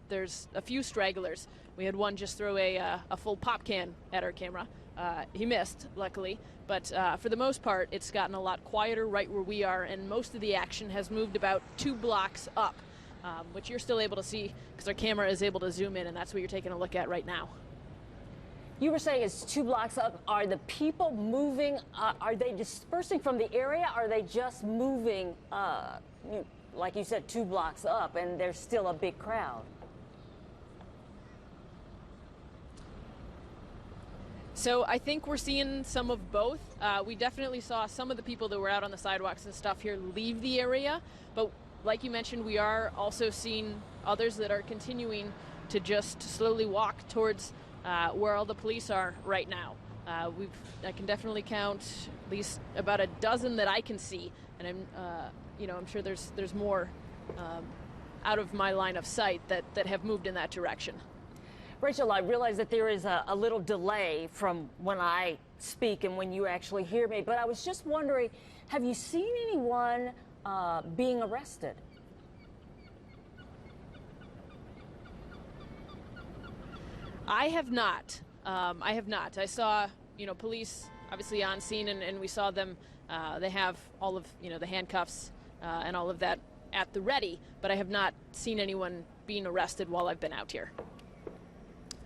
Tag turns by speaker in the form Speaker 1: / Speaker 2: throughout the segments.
Speaker 1: there's a few stragglers. We had one just throw a full pop can at our camera. He missed, luckily, but for the most part, it's gotten a lot quieter right where we are, and most of the action has moved about 2 blocks up, which you're still able to see because our camera is able to zoom in, and that's what you're taking a look at right now.
Speaker 2: You were saying it's 2 blocks up. Are the people moving? Are they dispersing from the area? Or are they just moving, like you said, 2 blocks up, and there's still a big crowd?
Speaker 1: So I think we're seeing some of both. We definitely saw some of the people that were out on the sidewalks and stuff here leave the area, but like you mentioned, we are also seeing others that are continuing to just slowly walk towards where all the police are right now. I can definitely count at least about a dozen that I can see, and I'm sure there's more out of my line of sight that have moved in that direction.
Speaker 2: Rachel, I realize that there is a little delay from when I speak and when you actually hear me, but I was just wondering, have you seen anyone being arrested?
Speaker 1: I have not. I saw, police obviously on scene, and we saw them. They have all of, the handcuffs and all of that at the ready, but I have not seen anyone being arrested while I've been out here.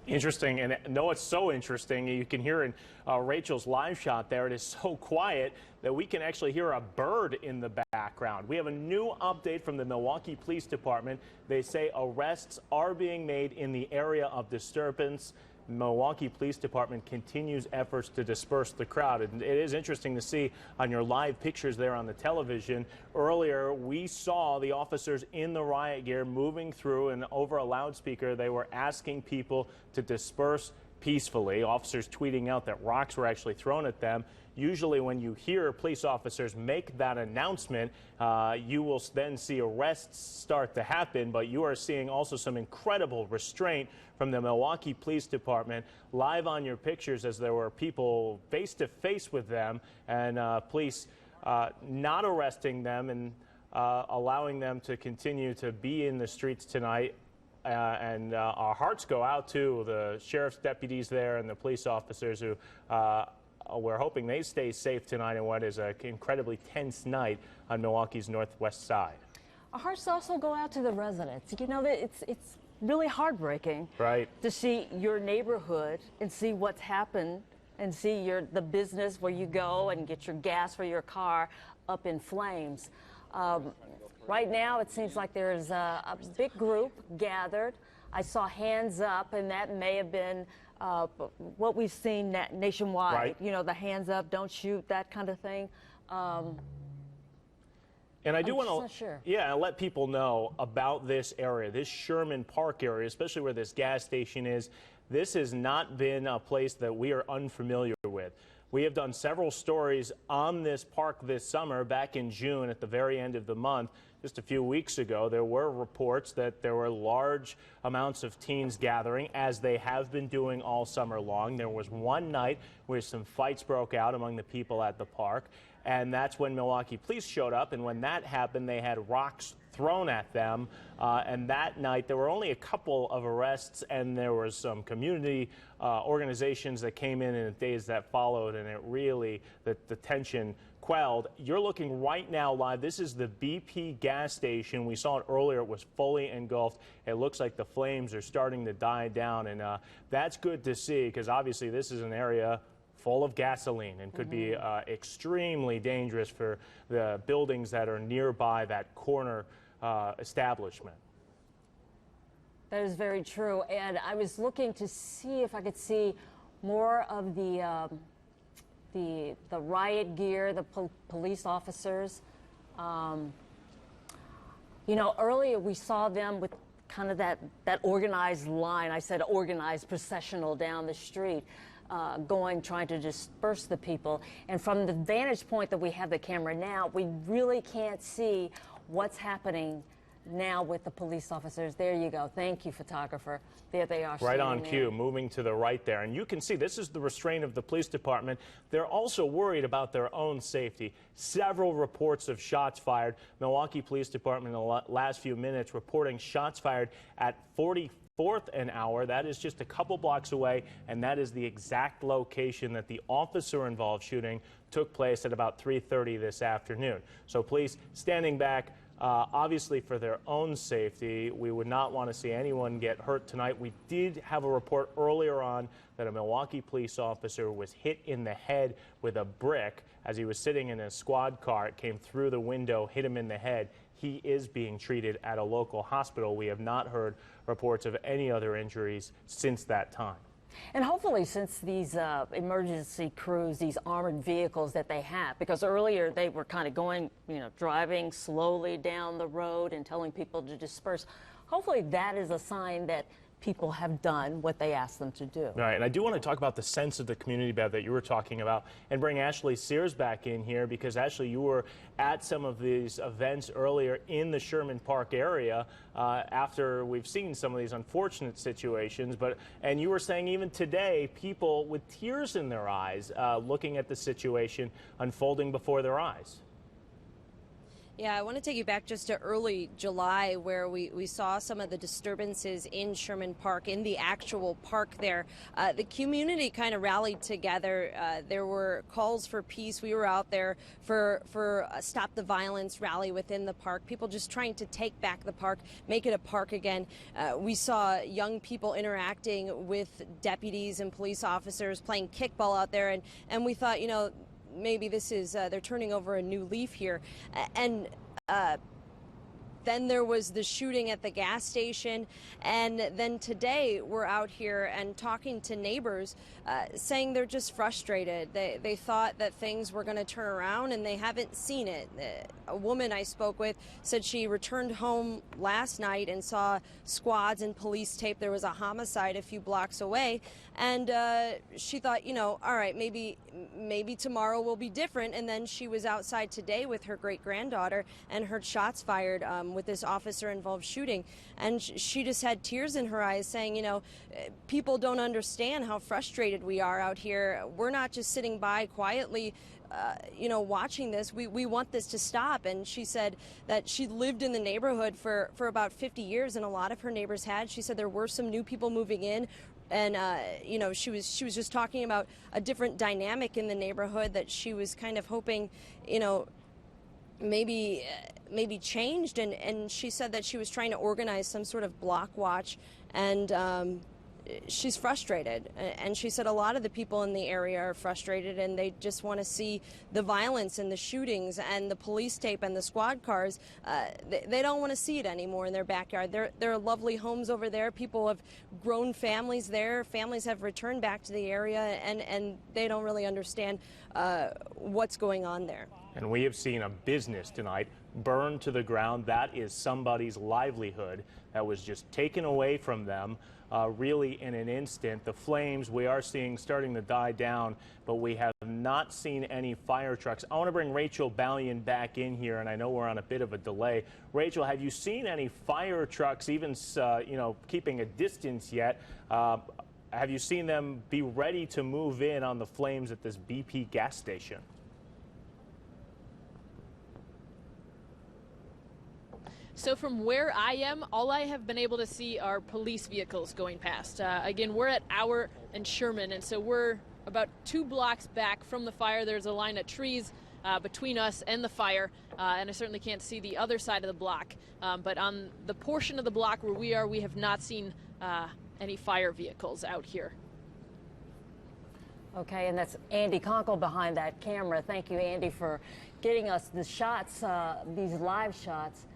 Speaker 3: Interesting, and no, it's so interesting. You can hear in Rachel's live shot there, it is so quiet that we can actually hear a bird in the background. We have a new update from the Milwaukee Police Department. They say arrests are being made in the area of disturbance. Milwaukee Police Department continues efforts to disperse the crowd. And it is interesting to see on your live pictures there on the television. Earlier, we saw the officers in the riot gear moving through, and over a loudspeaker, they were asking people to disperse peacefully. Officers tweeting out that rocks were actually thrown at them. Usually when you hear police officers make that announcement, you will then see arrests start to happen, but you are seeing also some incredible restraint from the Milwaukee Police Department live on your pictures as there were people face to face with them, and police not arresting them and allowing them to continue to be in the streets tonight. And our hearts go out to the sheriff's deputies there and the police officers who we're hoping they stay safe tonight in what is an incredibly tense night on Milwaukee's northwest side.
Speaker 2: Our hearts also go out to the residents. It's really heartbreaking,
Speaker 3: right,
Speaker 2: to see your neighborhood and see what's happened and see the business where you go and get your gas for your car up in flames. Right now, it seems like there's a big group gathered. I saw hands up, and that may have been what we've seen nationwide.
Speaker 3: Right.
Speaker 2: The hands up, don't shoot, that kind of thing.
Speaker 3: And I do want to,
Speaker 2: sure.
Speaker 3: Let people know about this area, this Sherman Park area, especially where this gas station is. This has not been a place that we are unfamiliar with. We have done several stories on this park this summer. Back in June, at the very end of the month, just a few weeks ago, there were reports that there were large amounts of teens gathering, as they have been doing all summer long. There was one night where some fights broke out among the people at the park, and that's when Milwaukee police showed up. And when that happened, they had rocks thrown at them. And that night, there were only a couple of arrests, and there was some community organizations that came in the days that followed, and it really, the tension quelled. You're looking right now live. This is the BP gas station. We saw it earlier. It was fully engulfed. It looks like the flames are starting to die down, and that's good to see, because obviously this is an area full of gasoline and could be extremely dangerous for the buildings that are nearby that corner establishment.
Speaker 2: That is very true. And I was looking to see if I could see more of the riot gear, the police officers. Earlier we saw them with kind of that organized line. I said organized processional down the street, trying to disperse the people. And from the vantage point that we have the camera now, we really can't see what's happening now with the police officers. There you go. Thank you, photographer. There they are.
Speaker 3: Right on
Speaker 2: standing
Speaker 3: cue,
Speaker 2: there.
Speaker 3: moving to the right there. And you can see this is the restraint of the police department. They're also worried about their own safety. Several reports of shots fired. Milwaukee Police Department in the last few minutes reporting shots fired at 44th an hour. That is just a couple blocks away, and that is the exact location that the officer-involved shooting took place at about 3:30 this afternoon. So police standing back, obviously for their own safety. We would not want to see anyone get hurt tonight. We did have a report earlier on that a Milwaukee police officer was hit in the head with a brick as he was sitting in a squad car. It came through the window, hit him in the head. He is being treated at a local hospital. We have not heard reports of any other injuries since that time.
Speaker 2: And hopefully, since these emergency crews, these armored vehicles that they have, because earlier they were kind of going, driving slowly down the road and telling people to disperse. Hopefully that is a sign that people have done what they asked them to do.
Speaker 3: All right, and I do want to talk about the sense of the community, Bev, that you were talking about, and bring Ashley Sears back in here, because Ashley, you were at some of these events earlier in the Sherman Park area after we've seen some of these unfortunate situations, and you were saying even today, people with tears in their eyes looking at the situation unfolding before their eyes.
Speaker 4: Yeah, I want to take you back just to early July where we saw some of the disturbances in Sherman Park, in the actual park there. The community kind of rallied together. There were calls for peace. We were out there for a Stop the Violence rally within the park. People just trying to take back the park, make it a park again. We saw young people interacting with deputies and police officers, playing kickball out there, and we thought, maybe this is they're turning over a new leaf here. And then there was the shooting at the gas station, and then today we're out here and talking to neighbors saying they're just frustrated. They thought that things were going to turn around, and they haven't seen it. A woman I spoke with said she returned home last night and saw squads and police tape. There was a homicide a few blocks away, and she thought, all right, maybe tomorrow will be different. And then she was outside today with her great-granddaughter and heard shots fired with this officer-involved shooting, and she just had tears in her eyes saying, people don't understand how frustrated we are out here. We're not just sitting by quietly watching this. We want this to stop. And she said that she lived in the neighborhood for about 50 years, and a lot of her neighbors had. She said there were some new people moving in, and she was just talking about a different dynamic in the neighborhood that she was kind of hoping maybe changed, and she said that she was trying to organize some sort of block watch, and she's frustrated. And she said a lot of the people in the area are frustrated, and they just want to see the violence and the shootings and the police tape and the squad cars. They don't want to see it anymore in their backyard. There are lovely homes over there. People have grown families there. Families have returned back to the area, and they don't really understand what's going on there.
Speaker 3: And we have seen a business tonight burned to the ground. That is somebody's livelihood that was just taken away from them really in an instant. The flames we are seeing starting to die down, but we have not seen any fire trucks. I want to bring Rachel Ballion back in here, and I know we're on a bit of a delay. Rachel, have you seen any fire trucks even, keeping a distance yet? Have you seen them be ready to move in on the flames at this BP gas station?
Speaker 1: So from where I am, all I have been able to see are police vehicles going past. Again, we're at Auer and Sherman, and so we're about 2 blocks back from the fire. There's a line of trees between us and the fire, and I certainly can't see the other side of the block. But on the portion of the block where we are, we have not seen any fire vehicles out here.
Speaker 2: Okay, and that's Andy Conkle behind that camera. Thank you, Andy, for getting us the shots, these live shots.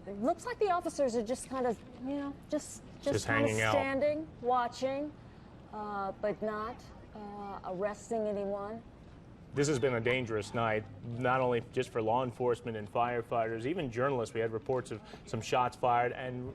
Speaker 2: It looks like the officers are just kind of, just kind of standing, watching, but not arresting anyone.
Speaker 3: This has been a dangerous night, not only just for law enforcement and firefighters, even journalists. We had reports of some shots fired, and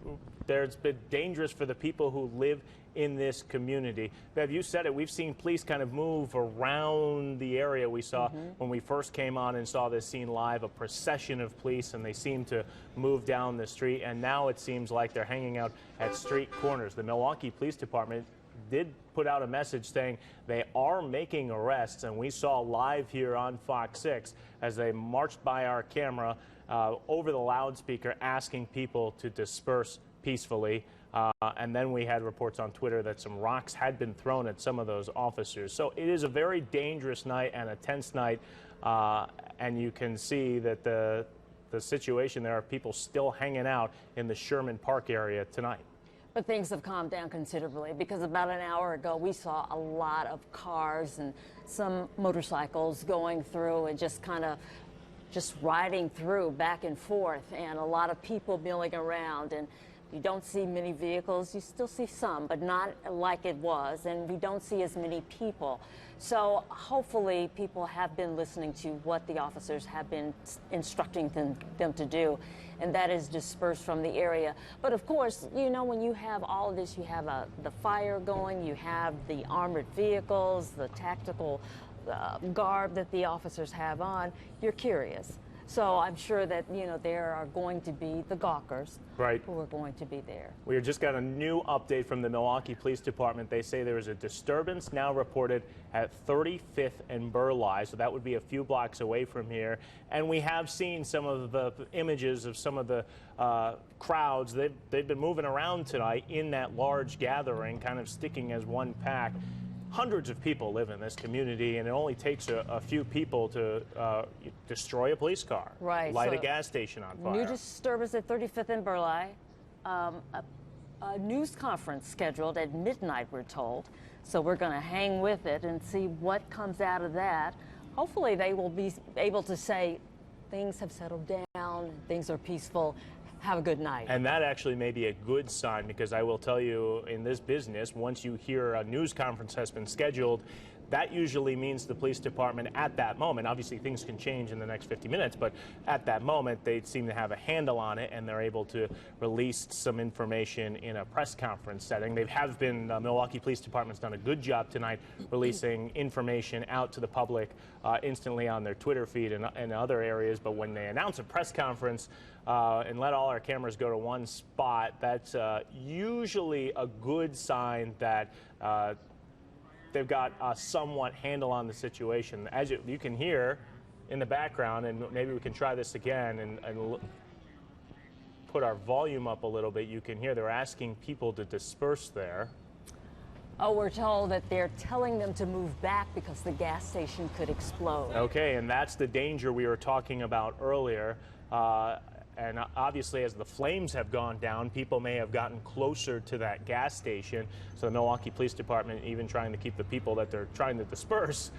Speaker 3: there's been dangerous for the people who live in this community. Bev, you said it. We've seen police kind of move around the area. We saw when we first came on and saw this scene live, a procession of police, and they seemed to move down the street. And now it seems like they're hanging out at street corners. The Milwaukee Police Department did put out a message saying they are making arrests, and we saw live here on Fox 6 as they marched by our camera over the loudspeaker asking people to disperse peacefully. And then we had reports on Twitter that some rocks had been thrown at some of those officers. So it is a very dangerous night and a tense night, and you can see that the situation, there are people still hanging out in the Sherman Park area tonight.
Speaker 2: But things have calmed down considerably, because about an hour ago we saw a lot of cars and some motorcycles going through and just riding through back and forth, and a lot of people milling around. And you don't see many vehicles. You still see some, but not like it was, and we don't see as many people. So hopefully people have been listening to what the officers have been instructing them to do, and that is disperse from the area. But of course, you know, when you have all of this, you have the fire going, you have the armored vehicles, the tactical garb that the officers have on, you're curious. So I'm sure that, you know, there are going to be the gawkers who are going to be there.
Speaker 3: We just got a new update from the Milwaukee Police Department. They say there is a disturbance now reported at 35th and Burleigh, so that would be a few blocks away from here. And we have seen some of the images of some of the crowds. They've been moving around tonight in that large gathering, kind of sticking as one pack. Hundreds of people live in this community, and it only takes a few people to destroy a police car, light a gas station on fire.
Speaker 2: New disturbance at 35th and Burleigh. A news conference scheduled at midnight, we're told. So we're going to hang with it and see what comes out of that. Hopefully they will be able to say things have settled down, things are peaceful. Have a good night.
Speaker 3: And that actually may be a good sign, because I will tell you, in this business, once you hear a news conference has been scheduled, that usually means the police department at that moment, obviously things can change in the next 50 minutes, but at that moment they seem to have a handle on it, and they're able to release some information in a press conference setting. They have been, Milwaukee Police Department's done a good job tonight releasing information out to the public instantly on their Twitter feed and other areas, but when they announce a press conference and let all our cameras go to one spot, that's usually a good sign that they've got a somewhat handle on the situation. As you can hear in the background, and maybe we can try this again and put our volume up a little bit, you can hear they're asking people to disperse there.
Speaker 2: Oh, we're told that they're telling them to move back because the gas station could explode.
Speaker 3: Okay, and that's the danger we were talking about earlier. And obviously, as the flames have gone down, people may have gotten closer to that gas station. So the Milwaukee Police Department even trying to keep the people that they're trying to disperse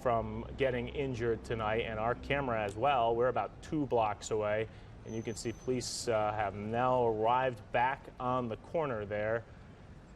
Speaker 3: from getting injured tonight. And our camera as well, we're about 2 blocks away. And you can see police have now arrived back on the corner there.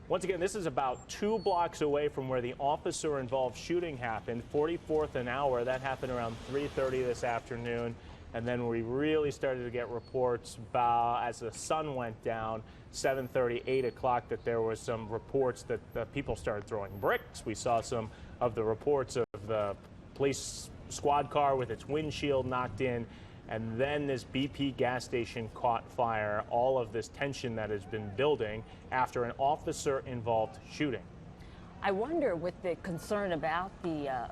Speaker 3: Once again, this is about 2 blocks away from where the officer-involved shooting happened, 44th and Hour. That happened around 3:30 this afternoon. And then we really started to get reports about, as the sun went down, 7:30, 8 o'clock, that there was some reports that people started throwing bricks. We saw some of the reports of the police squad car with its windshield knocked in. And then this BP gas station caught fire. All of this tension that has been building after an officer-involved shooting.
Speaker 2: I wonder, with the concern about the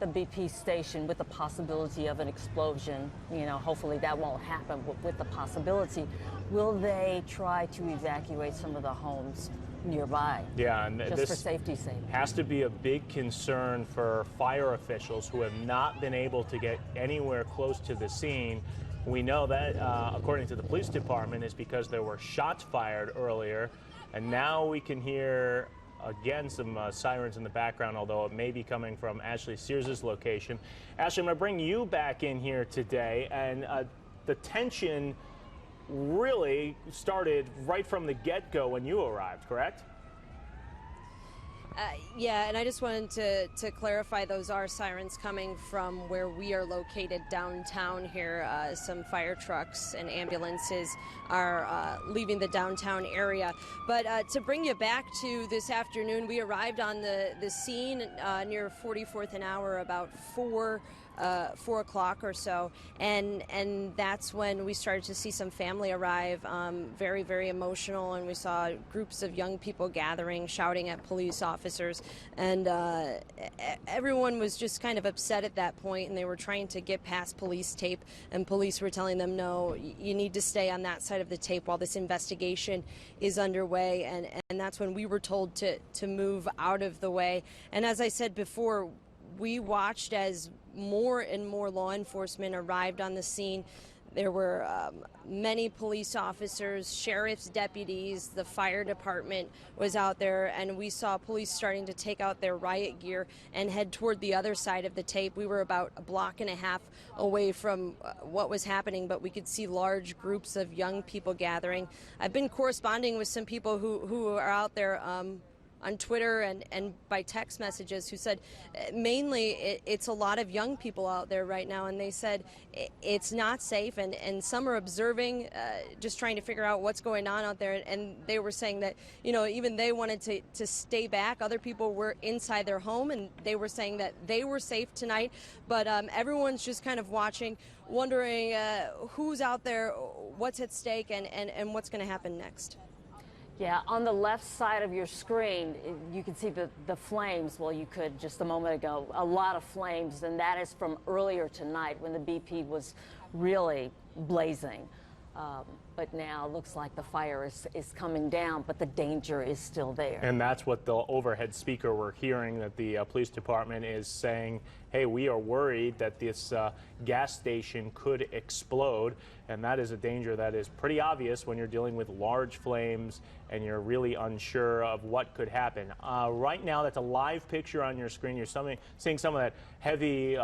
Speaker 2: BP station, with the possibility of an explosion, you know, hopefully that won't happen, but with the possibility, will they try to evacuate some of the homes nearby?
Speaker 3: Yeah, and
Speaker 2: just for safety's sake.
Speaker 3: Has to be a big concern for fire officials who have not been able to get anywhere close to the scene. We know that, according to the police department, is because there were shots fired earlier, and now we can hear again some sirens in the background, although it may be coming from Ashley Sears' location. Ashley, I'm going to bring you back in here today, and the tension really started right from the get-go when you arrived, correct?
Speaker 4: Yeah, and I just wanted to clarify, those are sirens coming from where we are located downtown here. Some fire trucks and ambulances are leaving the downtown area. But to bring you back to this afternoon, we arrived on the scene near 44th and Hour about 4 o'clock or so, and that's when we started to see some family arrive, very, very emotional, and we saw groups of young people gathering, shouting at police officers, and everyone was just kind of upset at that point, and they were trying to get past police tape, and police were telling them, no, you need to stay on that side of the tape while this investigation is underway, and that's when we were told to move out of the way. And as I said before, we watched as more and more law enforcement arrived on the scene. There were many police officers, sheriff's deputies, the fire department was out there, and we saw police starting to take out their riot gear and head toward the other side of the tape. We were about a block and a half away from what was happening, but we could see large groups of young people gathering. I've been corresponding with some people who are out there on Twitter and by text messages, who said mainly it's a lot of young people out there right now, and they said it's not safe, and some are observing, just trying to figure out what's going on out there, and they were saying that, you know, even they wanted to stay back. Other people were inside their home, and they were saying that they were safe tonight, but everyone's just kind of watching, wondering who's out there, what's at stake, and what's going to happen next.
Speaker 2: Yeah, on the left side of your screen, you can see the flames. Well, you could just a moment ago, a lot of flames, and that is from earlier tonight when the BP was really blazing. But now it looks like the fire is coming down, but the danger is still there.
Speaker 3: And that's what the overhead speaker we're hearing, that the police department is saying, hey, we are worried that this gas station could explode. And that is a danger that is pretty obvious when you're dealing with large flames and you're really unsure of what could happen. Right now, that's a live picture on your screen. You're seeing some of that heavy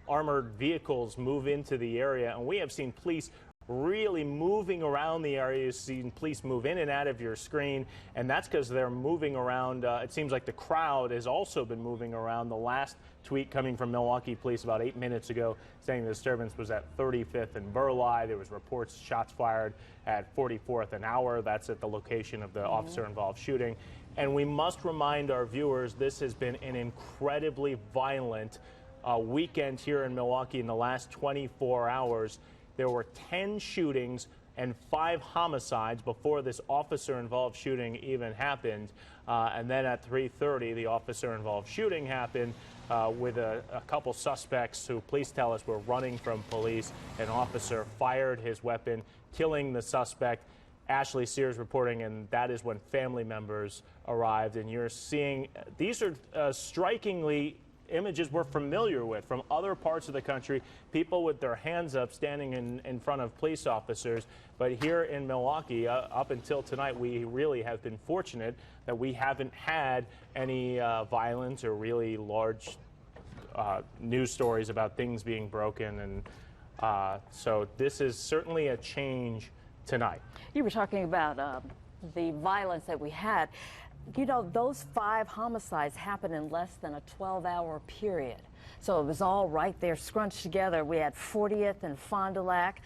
Speaker 3: armored vehicles move into the area. And we have seen police really moving around the area. You've seen police move in and out of your screen, and that's because they're moving around. It seems like the crowd has also been moving around. The last tweet coming from Milwaukee police about 8 minutes ago saying the disturbance was at 35th and Burleigh. There was reports shots fired at 44th and Hour. That's at the location of the officer-involved shooting. And we must remind our viewers, this has been an incredibly violent weekend here in Milwaukee in the last 24 hours. There were 10 shootings and 5 homicides before this officer-involved shooting even happened. And then at 3:30, the officer-involved shooting happened with a couple suspects who police tell us were running from police. An officer fired his weapon, killing the suspect. Ashley Sears reporting, and that is when family members arrived. And you're seeing, these are strikingly images we're familiar with from other parts of the country, people with their hands up standing in front of police officers. But here in Milwaukee, up until tonight, we really have been fortunate that we haven't had any violence or really large news stories about things being broken. And so this is certainly a change tonight.
Speaker 2: You were talking about the violence that we had. You know, those 5 homicides happened in less than a 12-hour period. So it was all right there scrunched together. We had 40th and Fond du Lac.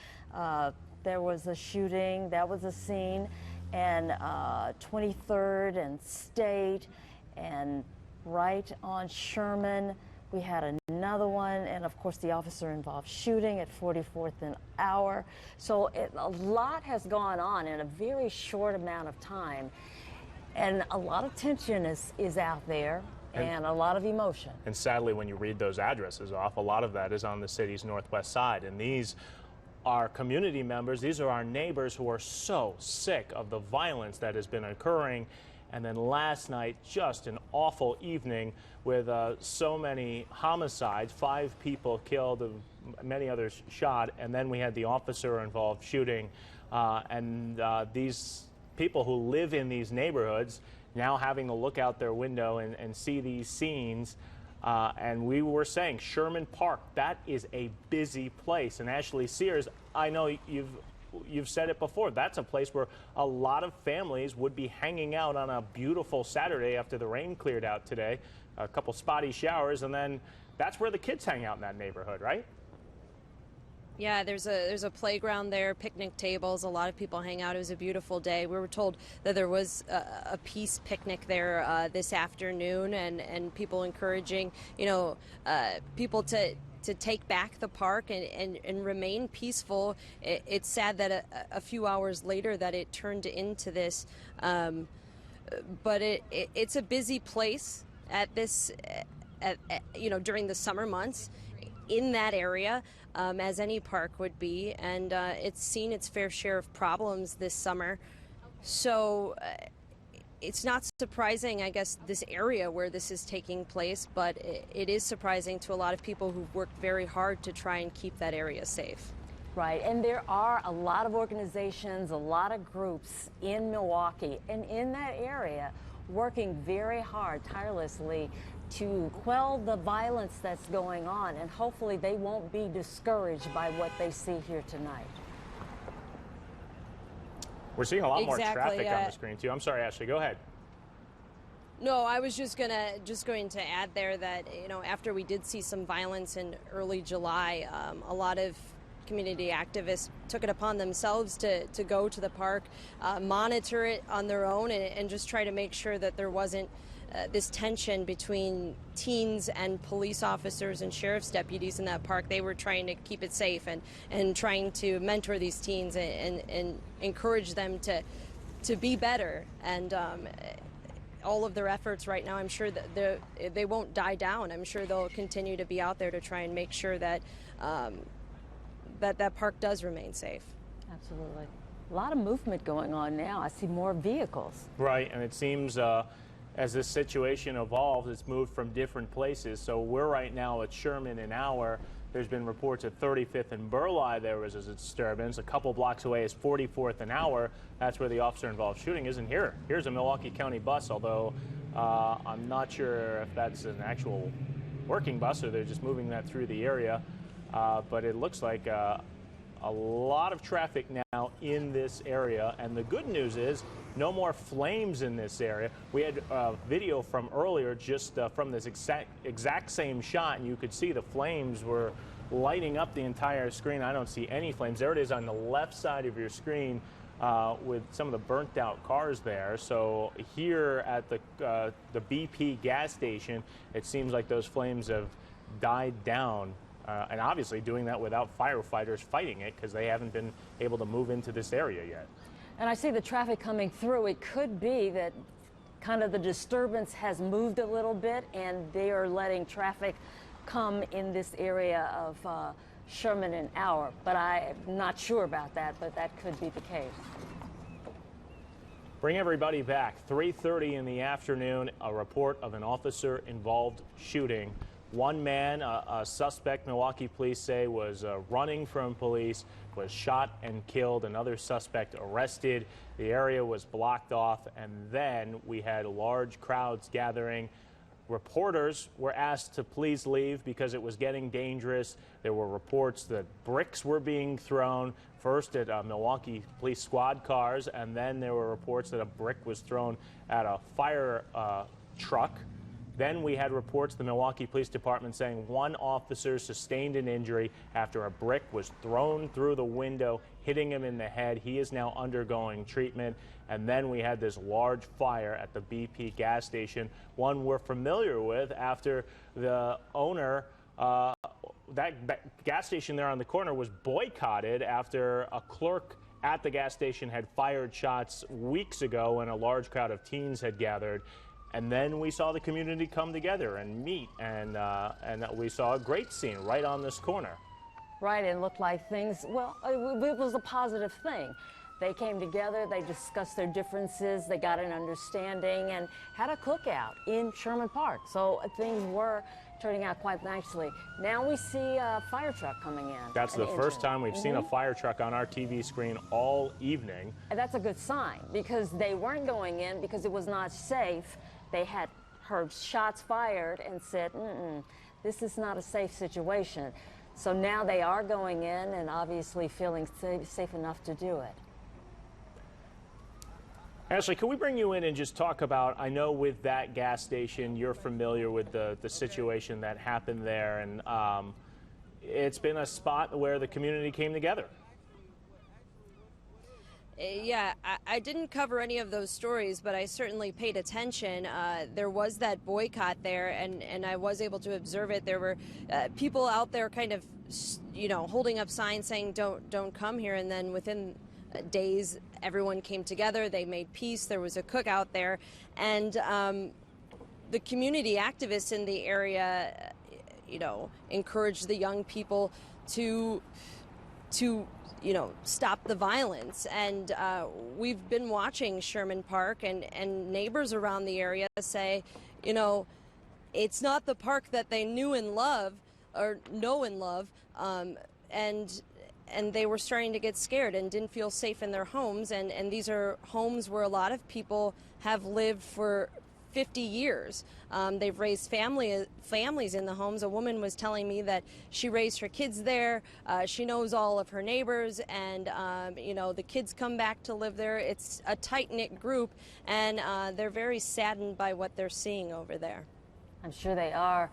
Speaker 2: There was a shooting. That was a scene. And 23rd and State. And right on Sherman, we had another one. And, of course, the officer-involved shooting at 44th and Hour. So a lot has gone on in a very short amount of time. And a lot of tension is out there, and a lot of emotion.
Speaker 3: And sadly, when you read those addresses off, a lot of that is on the city's northwest side. And these are community members. These are our neighbors who are so sick of the violence that has been occurring. And then last night, just an awful evening with so many homicides, 5 people killed, many others shot. And then we had the officer-involved shooting. These people who live in these neighborhoods now having to look out their window and see these scenes. And we were saying Sherman Park, that is a busy place. And Ashley Sears, I know you've you've said it before, that's a place where a lot of families would be hanging out on a beautiful Saturday after the rain cleared out today, a couple spotty showers, and then that's where the kids hang out in that neighborhood, right?
Speaker 4: Yeah, there's a playground there, picnic tables. A lot of people hang out. It was a beautiful day. We were told that there was a peace picnic there this afternoon, and people encouraging, people to take back the park and remain peaceful. It's sad that a few hours later that it turned into this, but it's a busy place at this, during the summer months in that area. As any park would be, and it's seen its fair share of problems this summer. So it's not surprising, I guess, this area where this is taking place, but it is surprising to a lot of people who've worked very hard to try and keep that area safe.
Speaker 2: Right, and there are a lot of organizations, a lot of groups in Milwaukee and in that area working very hard, tirelessly, to quell the violence that's going on, and hopefully they won't be discouraged by what they see here tonight.
Speaker 3: We're seeing a lot more traffic on the screen too. I'm sorry, Ashley, go ahead.
Speaker 4: No, I was just going to add there that, after we did see some violence in early July, a lot of community activists took it upon themselves to go to the park, monitor it on their own, and just try to make sure that there wasn't this tension between teens and police officers and sheriff's deputies in that park. They were trying to keep it safe and trying to mentor these teens and encourage them to be better. And all of their efforts right now, I'm sure that they won't die down. I'm sure they'll continue to be out there to try and make sure that that park does remain safe.
Speaker 2: Absolutely. A lot of movement going on now. I see more vehicles.
Speaker 3: Right, and it seems as this situation evolves, it's moved from different places. So we're right now at Sherman and Auer. There's been reports at 35th and Burleigh there was a disturbance. A couple blocks away is 44th and Auer. That's where the officer-involved shooting is. And here's a Milwaukee County bus, although I'm not sure if that's an actual working bus or they're just moving that through the area. But it looks like a lot of traffic now in this area. And the good news is no more flames in this area. We had video from earlier just from this exact same shot, and you could see the flames were lighting up the entire screen. I don't see any flames. There it is on the left side of your screen with some of the burnt out cars there. So here at the BP gas station, it seems like those flames have died down. And obviously doing that without firefighters fighting it because they haven't been able to move into this area yet.
Speaker 2: And I see the traffic coming through. It could be that kind of the disturbance has moved a little bit and they are letting traffic come in this area of Sherman and Auer. But I'm not sure about that, but that could be the case.
Speaker 3: Bring everybody back. 3:30 in the afternoon, a report of an officer-involved shooting. One man, a suspect, Milwaukee police say, was running from police, was shot and killed. Another suspect arrested. The area was blocked off, and then we had large crowds gathering. Reporters were asked to please leave because it was getting dangerous. There were reports that bricks were being thrown, first at Milwaukee police squad cars, and then there were reports that a brick was thrown at a fire truck. Then we had reports the Milwaukee Police Department saying one officer sustained an injury after a brick was thrown through the window, hitting him in the head. He is now undergoing treatment. And then we had this large fire at the BP gas station, one we're familiar with after the owner, that gas station there on the corner was boycotted after a clerk at the gas station had fired shots weeks ago when a large crowd of teens had gathered. And then we saw the community come together and meet, and we saw a great scene right on this corner.
Speaker 2: Right, and looked like things, well, it was a positive thing. They came together, they discussed their differences, they got an understanding, and had a cookout in Sherman Park. So things were turning out quite nicely. Now we see a fire truck coming in.
Speaker 3: That's the first time we've seen a fire truck on our TV screen all evening.
Speaker 2: And that's a good sign, because they weren't going in because it was not safe. They had heard shots fired and said, this is not a safe situation. So now they are going in and obviously feeling safe enough to do it.
Speaker 3: Ashley, can we bring you in and just talk about, I know with that gas station, you're familiar with the situation that happened there, and it's been a spot where the community came together.
Speaker 4: Yeah, I didn't cover any of those stories, but I certainly paid attention. There was that boycott there, and I was able to observe it. There were people out there kind of, holding up signs saying, don't come here, and then within days, everyone came together. They made peace. There was a cookout there, and the community activists in the area, encouraged the young people to stop the violence. And we've been watching Sherman Park, and neighbors around the area say, it's not the park that they knew and love, or know and love, and they were starting to get scared and didn't feel safe in their homes. And these are homes where a lot of people have lived for 50 years. They've raised families in the homes. A woman was telling me that she raised her kids there. She knows all of her neighbors, and the kids come back to live there. It's a tight-knit group, and they're very saddened by what they're seeing over there.
Speaker 2: I'm sure they are.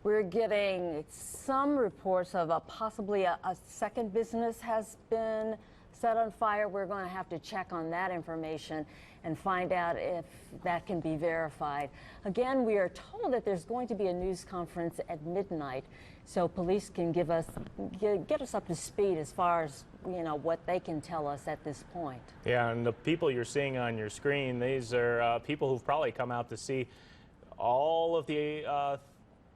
Speaker 2: We're getting some reports of possibly a second business has been set on fire. We're going to have to check on that information and find out if that can be verified. Again, we are told that there's going to be a news conference at midnight, so police can get us up to speed as far as what they can tell us at this point.
Speaker 3: Yeah, and the people you're seeing on your screen, these are people who've probably come out to see all of the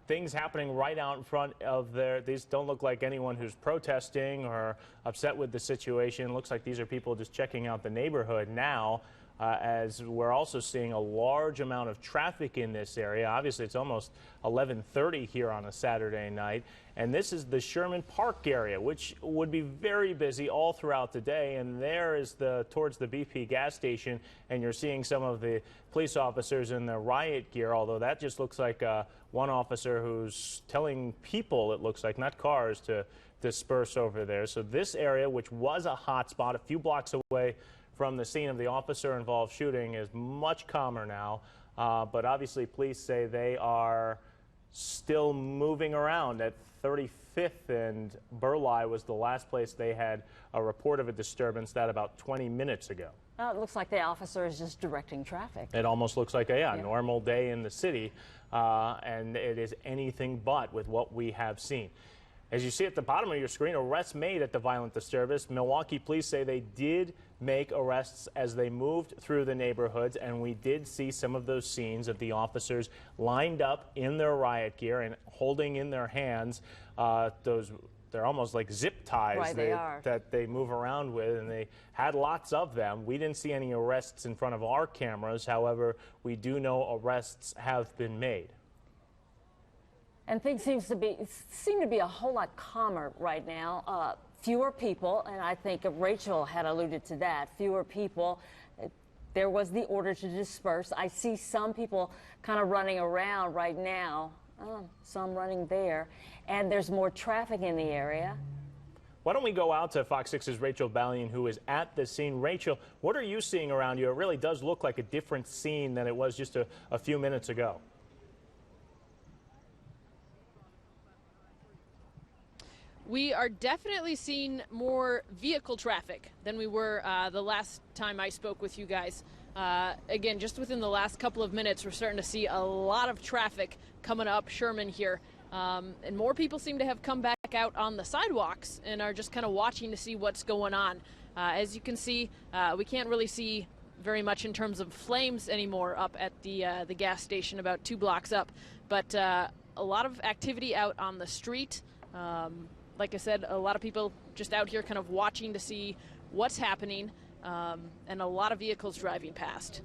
Speaker 3: things happening right out in front of these don't look like anyone who's protesting or upset with the situation. It looks like these are people just checking out the neighborhood now, as we're also seeing a large amount of traffic in this area. Obviously, it's almost 11:30 here on a Saturday night, and this is the Sherman Park area, which would be very busy all throughout the day. And there is towards the BP gas station, and you're seeing some of the police officers in their riot gear, although that just looks like one officer who's telling people, it looks like, not cars, to disperse over there. So this area, which was a hot spot a few blocks away from the scene of the officer-involved shooting, is much calmer now. But obviously, police say they are still moving around at 35th and Burleigh was the last place they had a report of a disturbance, that about 20 minutes ago.
Speaker 2: Well, it looks like the officer is just directing traffic.
Speaker 3: It almost looks like a normal day in the city, and it is anything but with what we have seen. As you see at the bottom of your screen, arrests made at the violent disturbance. Milwaukee police say they did make arrests as they moved through the neighborhoods, and we did see some of those scenes of the officers lined up in their riot gear and holding in their hands they're almost like zip ties,
Speaker 2: right,
Speaker 3: that they move around with, and they had lots of them. We didn't see any arrests in front of our cameras. However, we do know arrests have been made.
Speaker 2: And things seem to be a whole lot calmer right now. Fewer people, and I think Rachel had alluded to that. Fewer people. There was the order to disperse. I see some people kind of running around right now. Some running there, and there's more traffic in the area.
Speaker 3: Why don't we go out to Fox 6's Rachel Ballion, who is at the scene. Rachel, what are you seeing around you? It really does look like a different scene than it was just a few minutes ago.
Speaker 1: We are definitely seeing more vehicle traffic than we were the last time I spoke with you guys. Again, just within the last couple of minutes, we're starting to see a lot of traffic coming up Sherman here. And more people seem to have come back out on the sidewalks and are just kind of watching to see what's going on. As you can see, we can't really see very much in terms of flames anymore up at the gas station about 2 blocks up. But a lot of activity out on the street. Like I said, a lot of people just out here kind of watching to see what's happening, and a lot of vehicles driving past.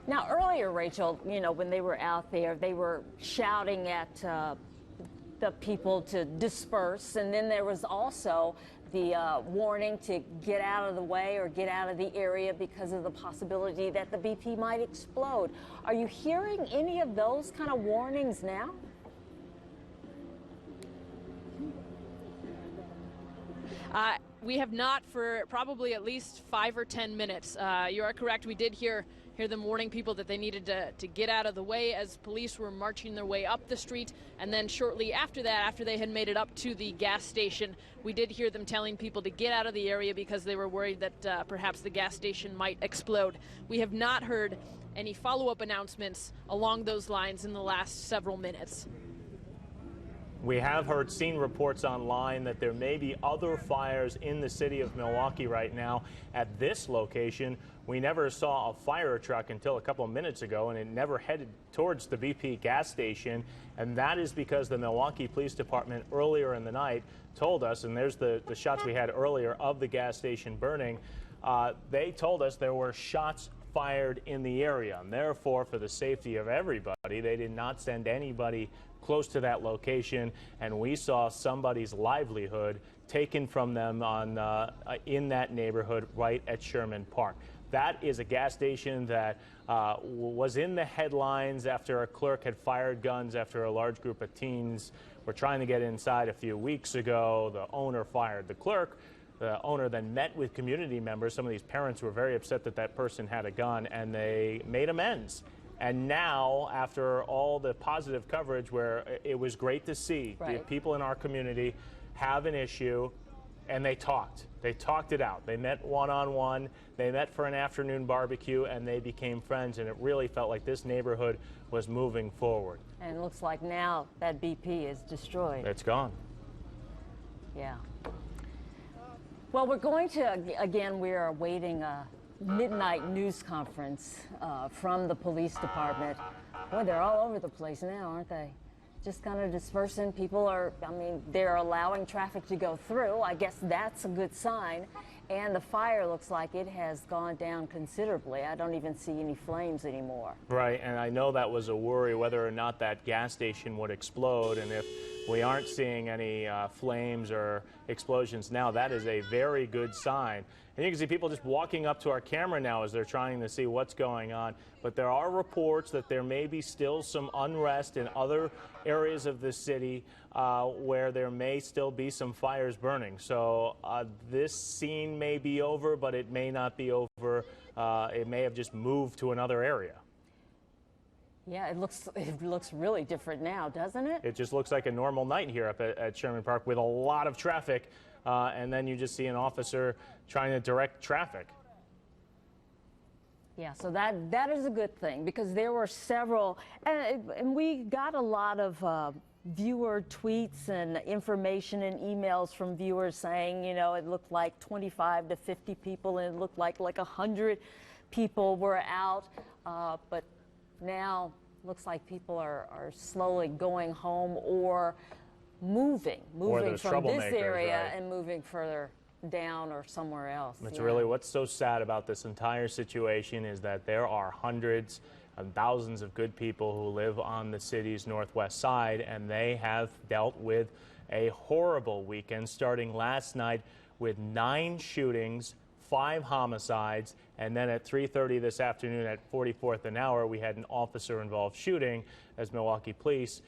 Speaker 2: Now, earlier, Rachel, when they were out there, they were shouting at the people to disperse, and then there was also the warning to get out of the way or get out of the area because of the possibility that the BP might explode. Are you hearing any of those kind of warnings now?
Speaker 1: We have not for probably at least 5 or 10 minutes. You are correct. We did hear them warning people that they needed to get out of the way as police were marching their way up the street. And then shortly after that, after they had made it up to the gas station, we did hear them telling people to get out of the area because they were worried that perhaps the gas station might explode. We have not heard any follow-up announcements along those lines in the last several minutes.
Speaker 3: We have seen reports online that there may be other fires in the city of Milwaukee right now. At this location, we never saw a fire truck until a couple of minutes ago, and it never headed towards the BP gas station. And that is because the Milwaukee Police Department earlier in the night told us, and there's the shots we had earlier of the gas station burning, they told us there were shots fired in the area, and therefore, for the safety of everybody, they did not send anybody close to that location, and we saw somebody's livelihood taken from them in that neighborhood right at Sherman Park. That is a gas station that was in the headlines after a clerk had fired guns after a large group of teens were trying to get inside a few weeks ago. The owner fired the clerk. The owner then met with community members. Some of these parents were very upset that that person had a gun, and they made amends. And now, after all the positive coverage where it was great to see the people in our community have an issue, and they talked. They talked it out. They met one-on-one. They met for an afternoon barbecue, and they became friends, and it really felt like this neighborhood was moving forward.
Speaker 2: And it looks like now that BP is destroyed.
Speaker 3: It's gone.
Speaker 2: Yeah. Well, we're going to, again, we are awaiting a midnight news conference from the police department. Boy, they're all over the place now, aren't they? Just kind of dispersing. People are, I mean, they're allowing traffic to go through. I guess that's a good sign. And the fire looks like it has gone down considerably. I don't even see any flames anymore.
Speaker 3: Right, and I know that was a worry whether or not that gas station would explode. And if we aren't seeing any flames or explosions now, that is a very good sign. And you can see people just walking up to our camera now as they're trying to see what's going on. But there are reports that there may be still some unrest in other areas of the city where there may still be some fires burning. So this scene may be over, but it may not be over. It may have just moved to another area.
Speaker 2: Yeah, it looks really different now, doesn't it?
Speaker 3: It just looks like a normal night here up at Sherman Park with a lot of traffic. And then you just see an officer trying to direct traffic.
Speaker 2: Yeah, so that is a good thing because there were several, and we got a lot of viewer tweets and information and emails from viewers saying, you know, it looked like 25 to 50 people and it looked like 100 people were out, but now looks like people are slowly going home or moving from this area, right, and moving further down or somewhere else.
Speaker 3: It's really what's so sad about this entire situation is that there are hundreds and thousands of good people who live on the city's northwest side, and they have dealt with a horrible weekend starting last night with 9 shootings, 5 homicides, and then at 3:30 this afternoon at 44th and hour, we had an officer-involved shooting as Milwaukee police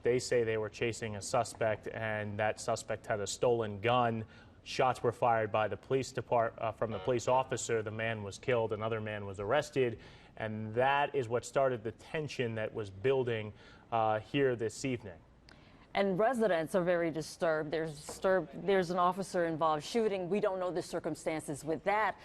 Speaker 3: they say they were chasing a suspect, and that suspect had a stolen gun. Shots were fired by the police from the police officer. The man was killed. Another man was arrested, and that is what started the tension that was building here this evening.
Speaker 2: And residents are very disturbed. There's an officer-involved shooting. We don't know the circumstances with that.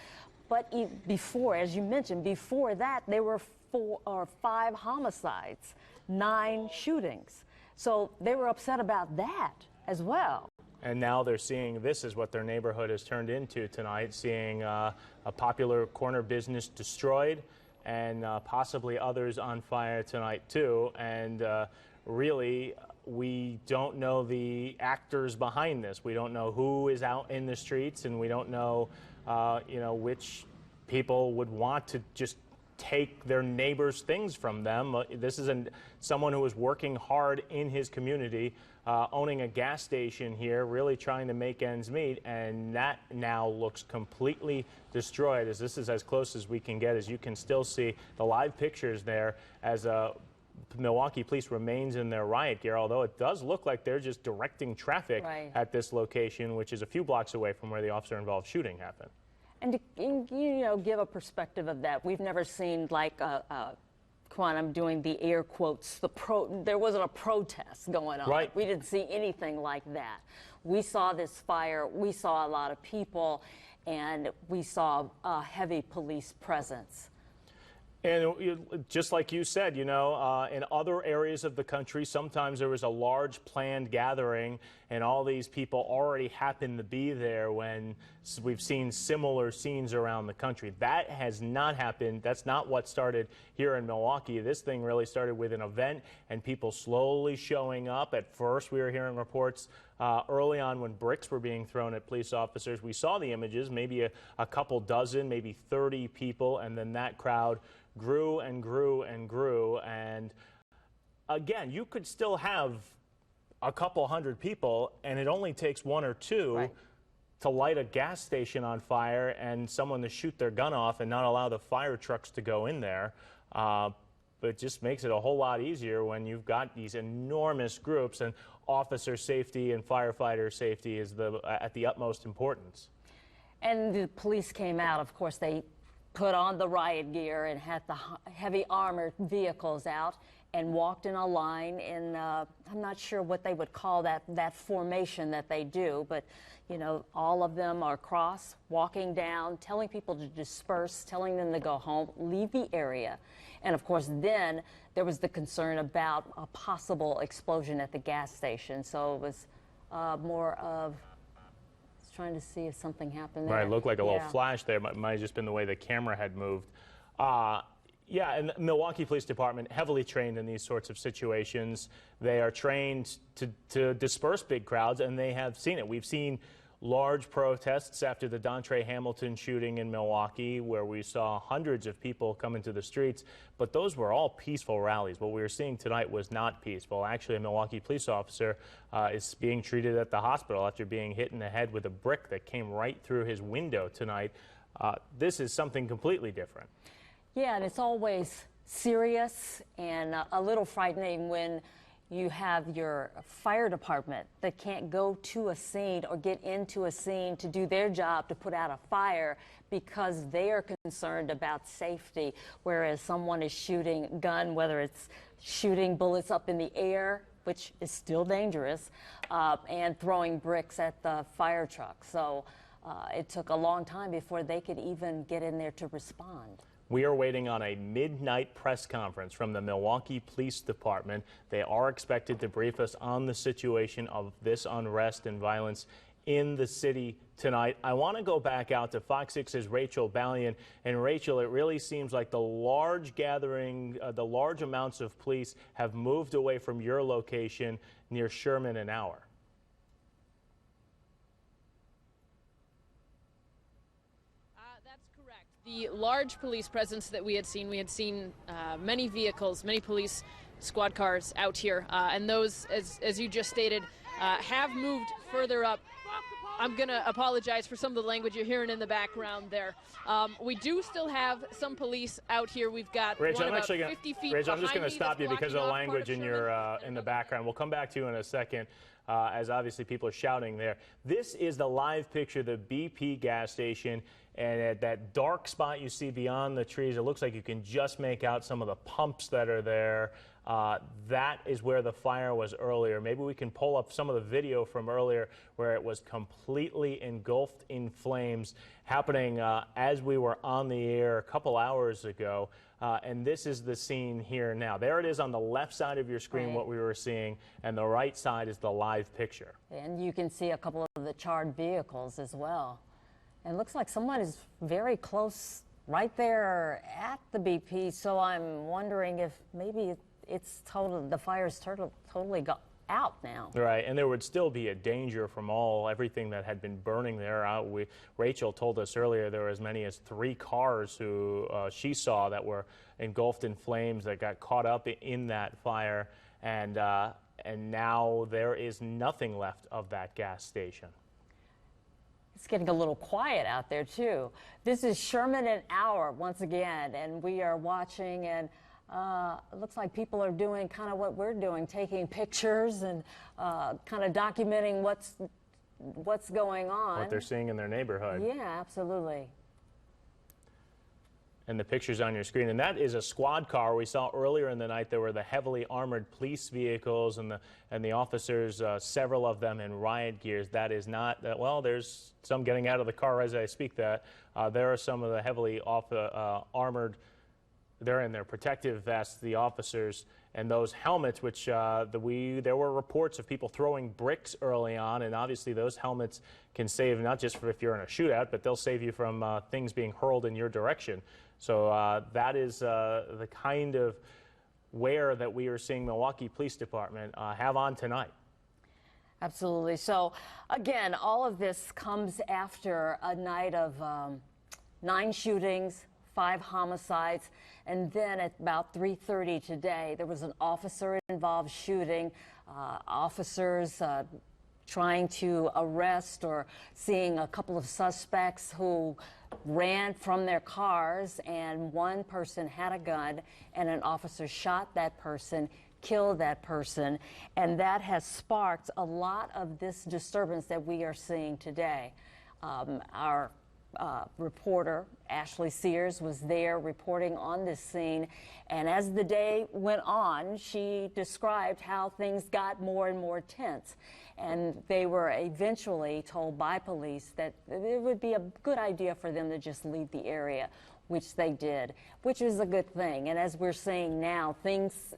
Speaker 2: But before, as you mentioned, before that, there were 4 or 5 homicides, 9 shootings. So they were upset about that as well.
Speaker 3: And now they're seeing this is what their neighborhood has turned into tonight, seeing a popular corner business destroyed and possibly others on fire tonight too. And really, we don't know the actors behind this. We don't know who is out in the streets, and we don't know, which people would want to just take their neighbors' things from them. This is someone who is working hard in his community, owning a gas station here, really trying to make ends meet, and that now looks completely destroyed. As this is as close as we can get, as you can still see the live pictures there as Milwaukee police remains in their riot gear, although it does look like they're just directing traffic at this location, which is a few blocks away from where the officer-involved shooting happened.
Speaker 2: And to give a perspective of that, we've never seen like I'm doing the air quotes, there wasn't a protest going on.
Speaker 3: Right.
Speaker 2: We didn't see anything like that. We saw this fire, we saw a lot of people, and we saw a heavy police presence.
Speaker 3: And just like you said, in other areas of the country, sometimes there was a large planned gathering and all these people already happen to be there when we've seen similar scenes around the country. That has not happened. That's not what started here in Milwaukee. This thing really started with an event and people slowly showing up. At first, we were hearing reports early on when bricks were being thrown at police officers. We saw the images, maybe a couple dozen, maybe 30 people, and then that crowd grew and grew and grew. And again, you could still have a couple hundred people, and it only takes one or two to light a gas station on fire and someone to shoot their gun off and not allow the fire trucks to go in there. But it just makes it a whole lot easier when you've got these enormous groups, and officer safety and firefighter safety is at the utmost importance. And
Speaker 2: the police came out, of course, they put on the riot gear and had the heavy armored vehicles out and walked in a line in, I'm not sure what they would call that formation that they do, but, all of them are walking down, telling people to disperse, telling them to go home, leave the area. And, of course, then there was the concern about a possible explosion at the gas station. So it was more of trying to see if something happened there.
Speaker 3: Right, it looked like a little flash there. Might have just been the way the camera had moved. Yeah, and the Milwaukee Police Department, heavily trained in these sorts of situations. They are trained to disperse big crowds, and they have seen it. We've seen large protests after the Dontre Hamilton shooting in Milwaukee, where we saw hundreds of people come into the streets, but those were all peaceful rallies. What we were seeing tonight was not peaceful. Actually, a Milwaukee police officer is being treated at the hospital after being hit in the head with a brick that came right through his window tonight. This is something completely different.
Speaker 2: Yeah, and it's always serious and a little frightening when you have your fire department that can't go to a scene or get into a scene to do their job to put out a fire because they are concerned about safety, whereas someone is shooting a gun, whether it's shooting bullets up in the air, which is still dangerous, and throwing bricks at the fire truck. So it took a long time before they could even get in there to respond.
Speaker 3: We are waiting on a midnight press conference from the Milwaukee Police Department. They are expected to brief us on the situation of this unrest and violence in the city tonight. I want to go back out to Fox 6's Rachel Ballion. And Rachel, it really seems like the large gathering, the large amounts of police have moved away from your location near Sherman and Hour.
Speaker 1: The large police presence that we had seen many vehicles, many police squad cars out here, and those, as you just stated, have moved further up. I'm going to apologize for some of the language you're hearing in the background there. We do still have some police out here. We've got
Speaker 3: Rachel,
Speaker 1: one about 50 feet
Speaker 3: Rachel, I'm just going to
Speaker 1: me
Speaker 3: stop you because of the language in
Speaker 1: Sherman.
Speaker 3: in the background. We'll come back to you in a second, as obviously people are shouting there. This is the live picture of the BP gas station, and at that dark spot you see beyond the trees, it looks like you can just make out some of the pumps that are there. That is where the fire was earlier. Maybe we can pull up some of the video from earlier where it was completely engulfed in flames, happening as we were on the air a couple hours ago. And this is the scene here now. There it is on the left side of your screen, what we were seeing, and the right side is the live picture.
Speaker 2: And you can see a couple of the charred vehicles as well. And it looks like someone is very close right there at the BP, so I'm wondering if maybe the fire's totally got out now.
Speaker 3: Right, and there would still be a danger from everything that had been burning there. Rachel told us earlier there were as many as 3 cars who she saw that were engulfed in flames that got caught up in that fire, and now there is nothing left of that gas station.
Speaker 2: It's getting a little quiet out there, too. This is Sherman and Hour once again, and we are watching, and It looks like people are doing kind of what we're doing, taking pictures and kind of documenting what's going on.
Speaker 3: What they're seeing in their neighborhood.
Speaker 2: Yeah, absolutely.
Speaker 3: And the pictures on your screen, and that is a squad car. We saw earlier in the night there were the heavily armored police vehicles and the officers, several of them in riot gears. That is not, well, there's some getting out of the car as I speak that. There are some of the heavily armored, they're in their protective vests, the officers, and those helmets, which there were reports of people throwing bricks early on, and obviously those helmets can save not just for if you're in a shootout, but they'll save you from things being hurled in your direction. So that is the kind of wear that we are seeing Milwaukee Police Department have on tonight.
Speaker 2: Absolutely. So again, all of this comes after a night of 9 shootings, 5 homicides, and then at about 3:30 today, there was an officer-involved shooting. Officers trying to arrest or seeing a couple of suspects who ran from their cars, and one person had a gun, and an officer shot that person, killed that person, and that has sparked a lot of this disturbance that we are seeing today. Our reporter, Ashley Sears, was there reporting on this scene, and as the day went on, she described how things got more and more tense, and they were eventually told by police that it would be a good idea for them to just leave the area, which they did, which is a good thing. And as we're seeing now, things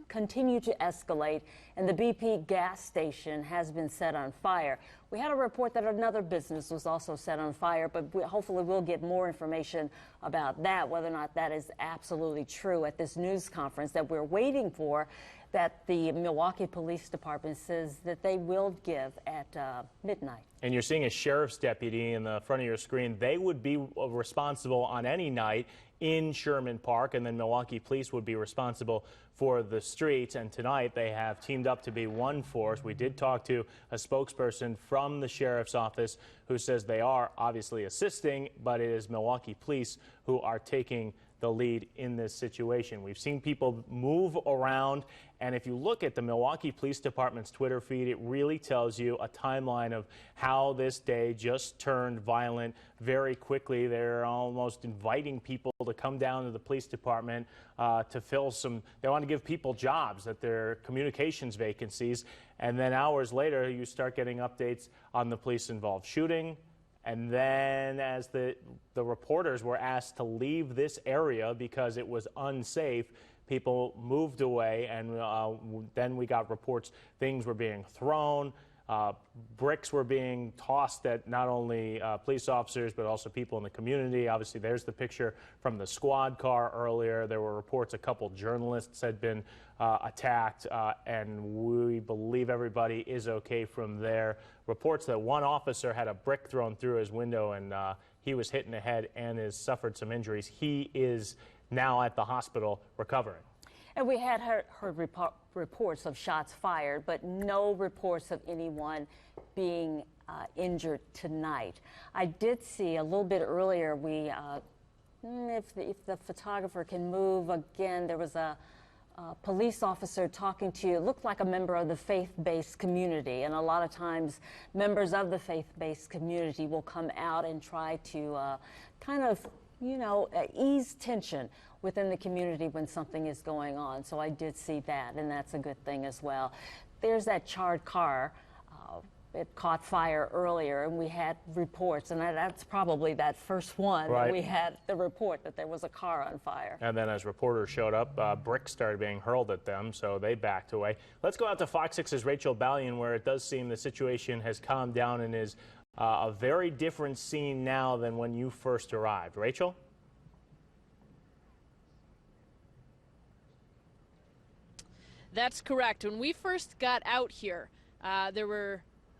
Speaker 2: continue to escalate, and the BP gas station has been set on fire. We had a report that another business was also set on fire, but hopefully we'll get more information about that, whether or not that is absolutely true at this news conference that we're waiting for, that the Milwaukee Police Department says that they will give at midnight.
Speaker 3: And you're seeing a sheriff's deputy in the front of your screen. They would be responsible on any night in Sherman Park, and then Milwaukee Police would be responsible for the streets. And tonight they have teamed up to be one force. We did talk to a spokesperson from the sheriff's office who says they are obviously assisting, but it is Milwaukee Police who are taking the lead in this situation. We've seen people move around, and if you look at the Milwaukee Police Department's Twitter feed, it really tells you a timeline of how this day just turned violent very quickly. They're almost inviting people to come down to the police department to fill some, they want to give people jobs at their communications vacancies, and then hours later you start getting updates on the police-involved shooting. And then as the reporters were asked to leave this area because it was unsafe, people moved away, and then we got reports things were being thrown, bricks were being tossed at not only police officers but also people in the community. Obviously, there's the picture from the squad car earlier. There were reports a couple journalists had been attacked, and we believe everybody is okay from there. Reports that one officer had a brick thrown through his window, and he was hit in the head and has suffered some injuries. He is now at the hospital recovering.
Speaker 2: And we had heard reports of shots fired, but no reports of anyone being injured tonight. I did see a little bit earlier, if the photographer can move again, there was a police officer talking to, it looked like a member of the faith-based community, and a lot of times members of the faith-based community will come out and try to kind of, ease tension within the community when something is going on. So I did see that, and that's a good thing as well. There's that charred car. It caught fire earlier, and we had reports, and that's probably that first one
Speaker 3: right.
Speaker 2: That we had the report that there was a car on fire. And
Speaker 3: then as reporters showed up, bricks started being hurled at them, so they backed away. Let's go out to Fox 6's Rachel Ballion, where it does seem the situation has calmed down and is a very different scene now than when you first arrived. Rachel?
Speaker 1: That's correct. When we first got out here,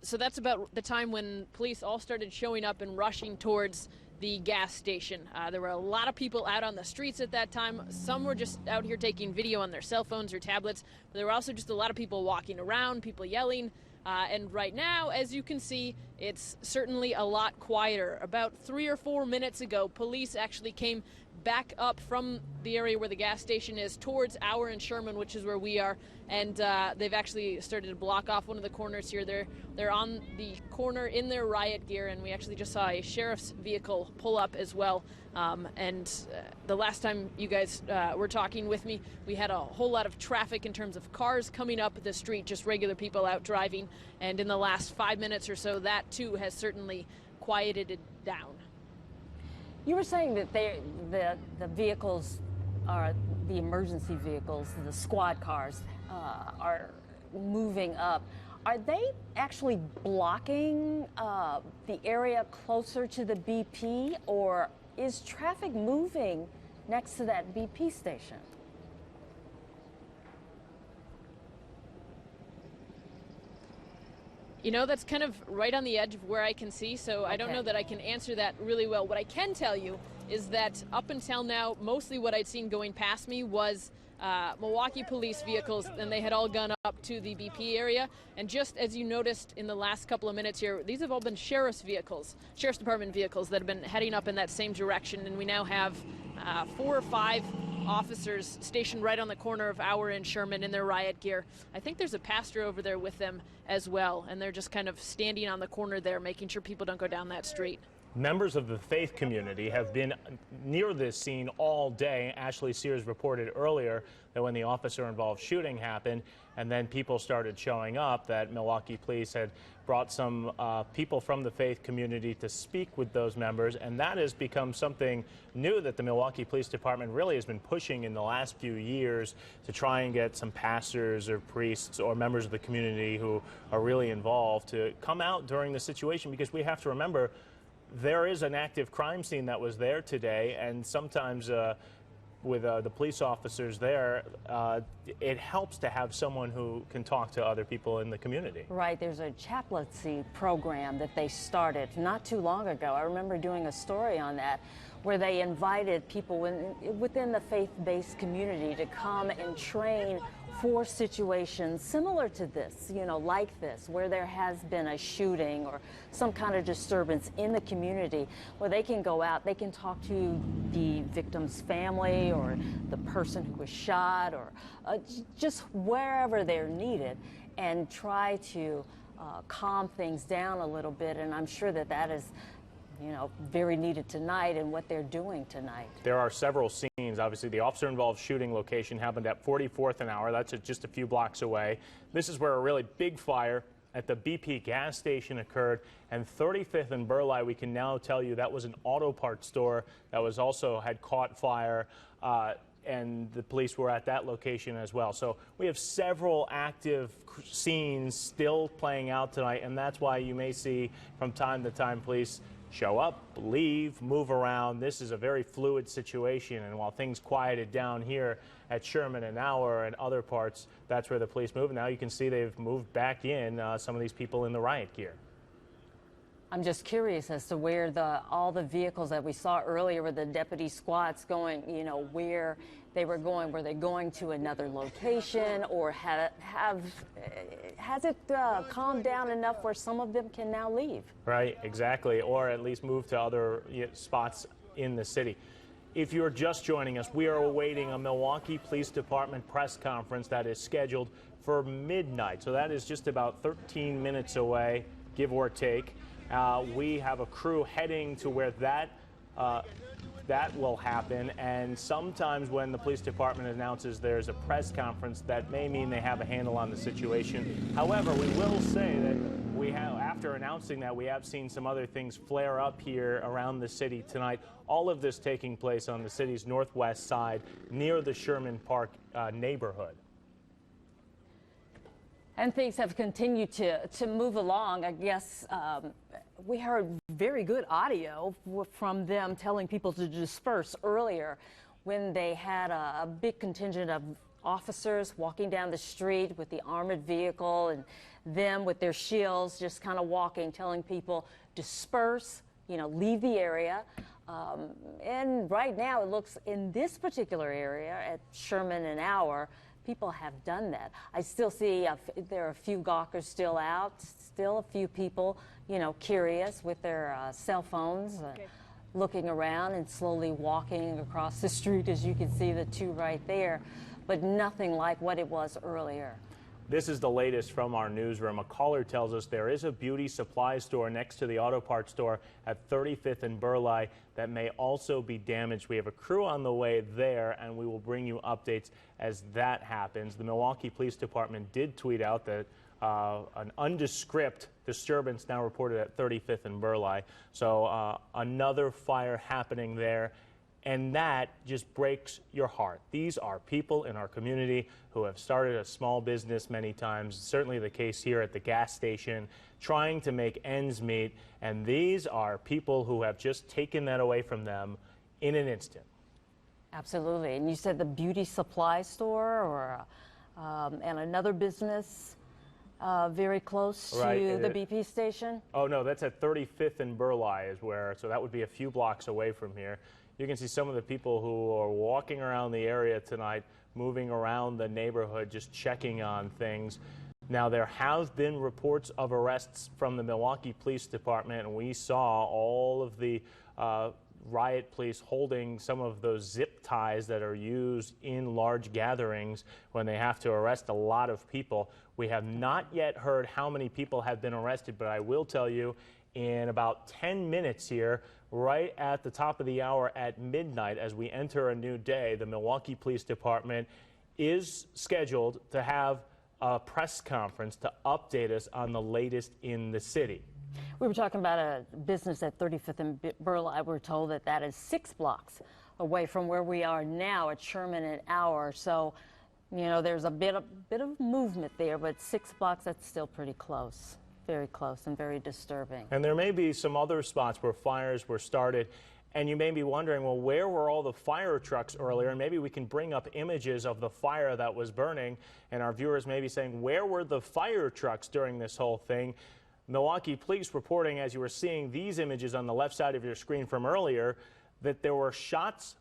Speaker 1: so that's about the time when police all started showing up and rushing towards the gas station. There were a lot of people out on the streets at that time. Some were just out here taking video on their cell phones or tablets, but there were also just a lot of people walking around, people yelling. And right now, as you can see, it's certainly a lot quieter. About 3 or 4 minutes ago, police actually came back up from the area where the gas station is towards Our and Sherman, which is where we are, and they've actually started to block off one of the corners here. They're on the corner in their riot gear, and we actually just saw a sheriff's vehicle pull up as well. The last time you guys were talking with me, we had a whole lot of traffic in terms of cars coming up the street, just regular people out driving, and in the last 5 minutes or so, that too has certainly quieted it down.
Speaker 2: You were saying that the vehicles are the emergency vehicles, the squad cars are moving up. Are they actually blocking the area closer to the BP, or is traffic moving next to that BP station?
Speaker 1: You know, that's kind of right on the edge of where I can see, so I don't know that I can answer that really well. What I can tell you is that up until now, mostly what I'd seen going past me was Milwaukee police vehicles, and they had all gone up to the BP area. And just as you noticed in the last couple of minutes here, these have all been sheriff's department vehicles that have been heading up in that same direction. And we now have 4 or 5 officers stationed right on the corner of Our and Sherman in their riot gear. I think there's a pastor over there with them as well, and they're just kind of standing on the corner there, making sure people don't go down that street.
Speaker 3: Members of the faith community have been near this scene all day. Ashley Sears reported earlier that when the officer-involved shooting happened and then people started showing up, that Milwaukee police had brought some people from the faith community to speak with those members, and that has become something new that the Milwaukee Police Department really has been pushing in the last few years to try and get some pastors or priests or members of the community who are really involved to come out during the situation, because we have to remember there is an active crime scene that was there today, and sometimes with the police officers there, it helps to have someone who can talk to other people in the community.
Speaker 2: Right, there's a chaplaincy program that they started not too long ago. I remember doing a story on that, where they invited people within the faith-based community to come and train for situations similar to this, you know, like this, where there has been a shooting or some kind of disturbance in the community, where they can go out, they can talk to the victim's family or the person who was shot, or just wherever they're needed, and try to calm things down a little bit. And I'm sure that that is, you know, very needed tonight and what they're doing tonight.
Speaker 3: There are several scenes. Obviously, the officer-involved shooting location happened at 44th and Hour. That's just a few blocks away. This is where a really big fire at the BP gas station occurred. And 35th and Burleigh, we can now tell you that was an auto parts store that was also had caught fire. And the police were at that location as well. So we have several active scenes still playing out tonight, and that's why you may see from time to time police show up, leave, move around. This is a very fluid situation, and while things quieted down here at Sherman and Hour and other parts, that's where the police move. Now you can see they've moved back in some of these people in the riot gear.
Speaker 2: I'm just curious as to where all the vehicles that we saw earlier with the deputy squads going, you know, where they were going. Were they going to another location, or has it calmed down enough where some of them can now leave?
Speaker 3: Right, exactly, or at least move to other spots in the city. If you're just joining us, we are awaiting a Milwaukee Police Department press conference that is scheduled for midnight. So that is just about 13 minutes away, give or take. We have a crew heading to where that will happen, and sometimes when the police department announces there's a press conference, that may mean they have a handle on the situation. However, we will say that after announcing that, we have seen some other things flare up here around the city tonight. All of this taking place on the city's northwest side near the Sherman Park neighborhood.
Speaker 2: And things have continued to move along. I guess we heard very good audio from them telling people to disperse earlier when they had a big contingent of officers walking down the street with the armored vehicle, and them with their shields just kind of walking, telling people disperse, you know, leave the area. And right now it looks in this particular area at Sherman and Hour, people have done that. I still see there are a few gawkers still out, still a few people, you know, curious with their cell phones, looking around and slowly walking across the street, as you can see the two right there, but nothing like what it was earlier.
Speaker 3: This is the latest from our newsroom. A caller tells us there is a beauty supply store next to the auto parts store at 35th and Burleigh that may also be damaged. We have a crew on the way there, and we will bring you updates as that happens. The Milwaukee Police Department did tweet out that an undescript disturbance now reported at 35th and Burleigh. So another fire happening there. And that just breaks your heart. These are people in our community who have started a small business many times, certainly the case here at the gas station, trying to make ends meet. And these are people who have just taken that away from them in an instant.
Speaker 2: Absolutely. And you said the beauty supply store or and another business very close to the BP station?
Speaker 3: Oh, no, that's at 35th and Burleigh is where, so that would be a few blocks away from here. You can see some of the people who are walking around the area tonight, moving around the neighborhood, just checking on things. Now, there have been reports of arrests from the Milwaukee Police Department, and we saw all of the Riot police holding some of those zip ties that are used in large gatherings when they have to arrest a lot of people. We have not yet heard how many people have been arrested, but I will tell you in about 10 minutes here, right at the top of the hour at midnight as we enter a new day, the Milwaukee Police Department is scheduled to have a press conference to update us on the latest in the city.
Speaker 2: We were talking about a business at 35th and Burleigh. We're told that that is 6 blocks away from where we are now at Sherman and Hour. So, you know, there's a bit of movement there, but 6 blocks, that's still pretty close. Very close and very disturbing.
Speaker 3: And there may be some other spots where fires were started, and you may be wondering, well, where were all the fire trucks earlier? And maybe we can bring up images of the fire that was burning, and our viewers may be saying, where were the fire trucks during this whole thing? Milwaukee Police reporting, as you were seeing these images on the left side of your screen from earlier, that there were shots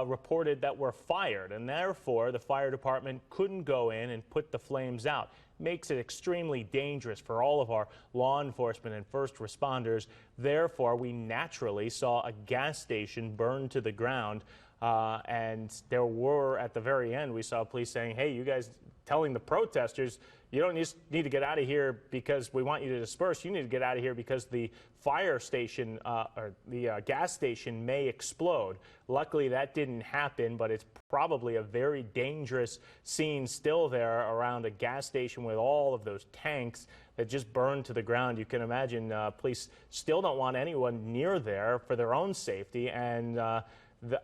Speaker 3: reported that were fired, and therefore the fire department couldn't go in and put the flames out. Makes it extremely dangerous for all of our law enforcement and first responders. Therefore, we naturally saw a gas station burn to the ground, and there were, at the very end, we saw police saying, hey, you guys, telling the protesters, you don't need to get out of here because we want you to disperse. You need to get out of here because the fire station or the gas station may explode. Luckily, that didn't happen, but it's probably a very dangerous scene still there around a gas station with all of those tanks that just burned to the ground. You can imagine police still don't want anyone near there for their own safety, and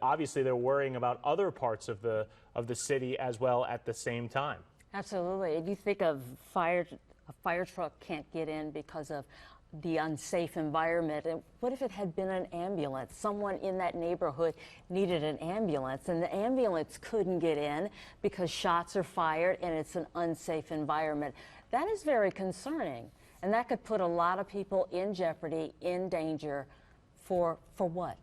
Speaker 3: obviously they're worrying about other parts of the city as well at the same time.
Speaker 2: Absolutely. If you think of a fire truck can't get in because of the unsafe environment, and what if it had been an ambulance? Someone in that neighborhood needed an ambulance, and the ambulance couldn't get in because shots are fired and it's an unsafe environment. That is very concerning, and that could put a lot of people in jeopardy, in danger, for what?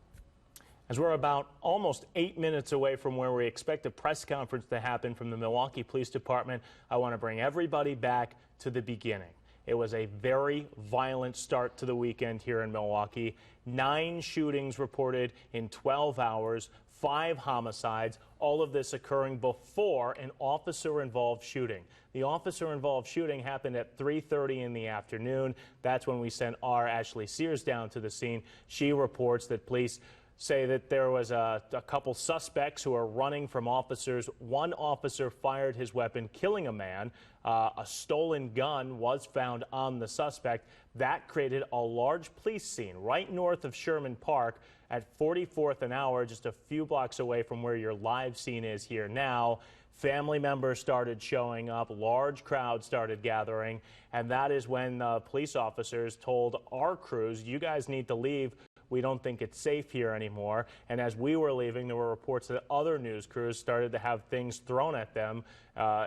Speaker 3: As we're about almost 8 minutes away from where we expect a press conference to happen from the Milwaukee Police Department, I want to bring everybody back to the beginning. It was a very violent start to the weekend here in Milwaukee. 9 shootings reported in 12 hours, 5 homicides, all of this occurring before an officer-involved shooting. The officer-involved shooting happened at 3:30 in the afternoon. That's when we sent our Ashley Sears down to the scene. She reports that police say that there was a couple suspects who are running from officers. One officer fired his weapon, killing a man. A stolen gun was found on the suspect. That created a large police scene right north of Sherman Park at 44th and Hour, just a few blocks away from where your live scene is here now. Family members started showing up, large crowds started gathering, and that is when police officers told our crews, you guys need to leave. We don't think it's safe here anymore. And as we were leaving, there were reports that other news crews started to have things thrown at them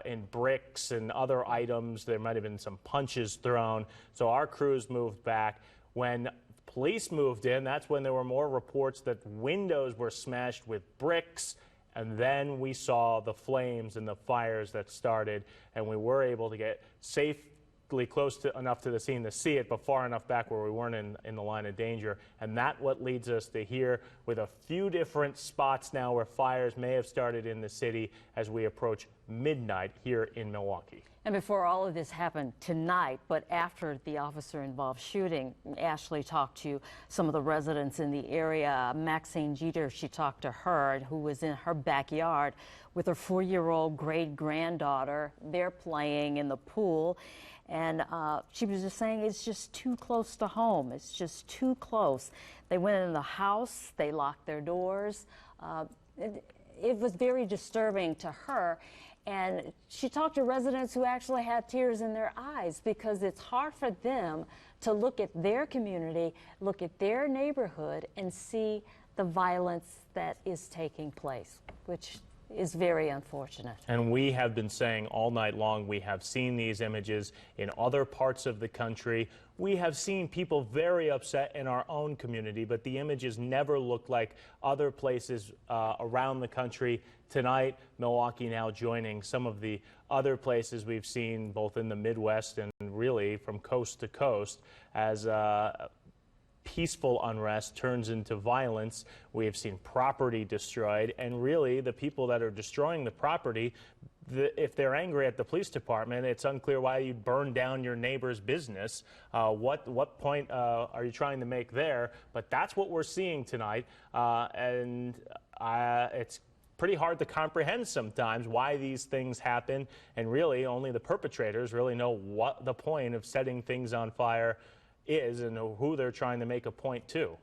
Speaker 3: in bricks and other items. There might have been some punches thrown. So our crews moved back. When police moved in, that's when there were more reports that windows were smashed with bricks. And then we saw the flames and the fires that started, and we were able to get safe close enough to the scene to see it, but far enough back where we weren't in the line of danger. And that's what leads us to here with a few different spots now where fires may have started in the city as we approach midnight here in Milwaukee.
Speaker 2: And before all of this happened tonight, but after the officer-involved shooting, Ashley talked to some of the residents in the area. Maxine Jeter, she talked to her, who was in her backyard with her 4-year-old great-granddaughter. They're playing in the pool, and she was just saying it's just too close to home. It's just too close. They went in the house, they locked their doors. It was very disturbing to her. And she talked to residents who actually had tears in their eyes because it's hard for them to look at their community, look at their neighborhood, and see the violence that is taking place, which is very unfortunate.
Speaker 3: And we have been saying all night long, we have seen these images in other parts of the country. We have seen people very upset in our own community, but the images never look like other places around the country. Tonight, Milwaukee now joining some of the other places we've seen both in the Midwest and really from coast to coast as peaceful unrest turns into violence. We have seen property destroyed, and really the people that are destroying the property, if they're angry at the police department, it's unclear why you'd burn down your neighbor's business. What point are you trying to make there? But that's what we're seeing tonight, and it's pretty hard to comprehend sometimes why these things happen, and really only the perpetrators really know what the point of setting things on fire is and who they're trying to make a point to.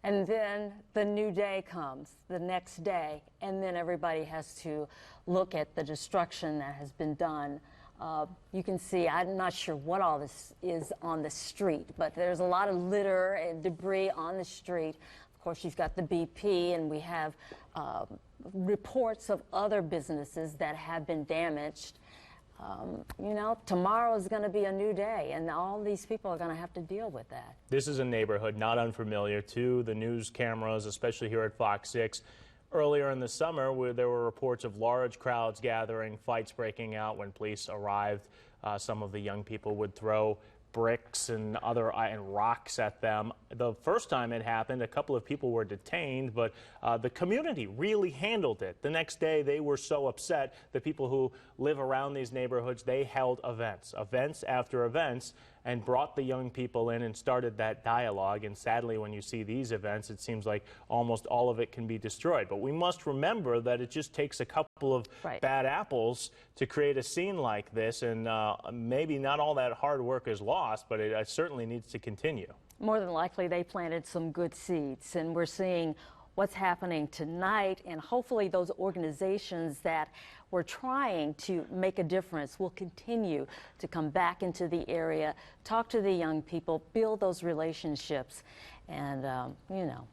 Speaker 2: And then the new day comes, the next day, and then everybody has to look at the destruction that has been done. You can see, I'm not sure what all this is on the street, but there's a lot of litter and debris on the street. Of course, you've got the BP, and we have reports of other businesses that have been damaged. You know, tomorrow is going to be a new day, and all these people are going to have to deal with that.
Speaker 3: This is a neighborhood not unfamiliar to the news cameras, especially here at Fox 6. Earlier in the summer, where there were reports of large crowds gathering, fights breaking out when police arrived. Some of the young people would throw bricks and rocks at them. The first time it happened, a couple of people were detained, but the community really handled it. The next day, they were so upset. The people who live around these neighborhoods, they held events after events, and brought the young people in and started that dialogue. And sadly, when you see these events, it seems like almost all of it can be destroyed. But we must remember that it just takes a couple of bad apples to create a scene like this, and maybe not all that hard work is lost, but it certainly needs to continue.
Speaker 2: More than likely, they planted some good seeds, and we're seeing what's happening tonight, and hopefully those organizations that were trying to make a difference will continue to come back into the area, talk to the young people, build those relationships, and, you know.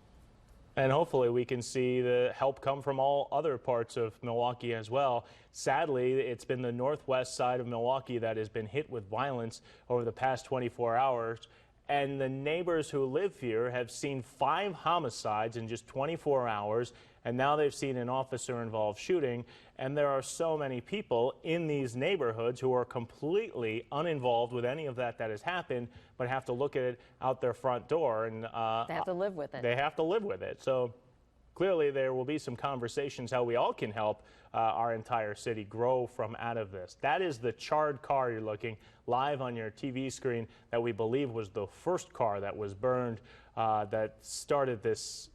Speaker 3: And hopefully we can see the help come from all other parts of Milwaukee as well. Sadly, it's been the northwest side of Milwaukee that has been hit with violence over the past 24 hours. And the neighbors who live here have seen 5 homicides in just 24 hours, and now they've seen an officer-involved shooting. And there are so many people in these neighborhoods who are completely uninvolved with any of that has happened, but have to look at it out their front door. And
Speaker 2: they have to live with it.
Speaker 3: They have to live with it. So clearly there will be some conversations how we all can help our entire city grow from out of this. That is the charred car you're looking live on your TV screen that we believe was the first car that was burned that started this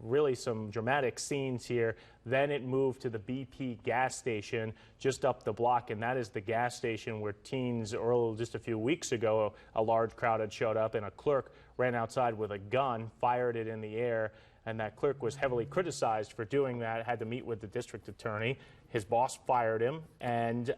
Speaker 3: really some dramatic scenes here. Then it moved to the BP gas station just up the block, and that is the gas station where teens just a few weeks ago, a large crowd had showed up and a clerk ran outside with a gun, fired it in the air, and that clerk was heavily criticized for doing that, had to meet with the district attorney. His boss fired him, and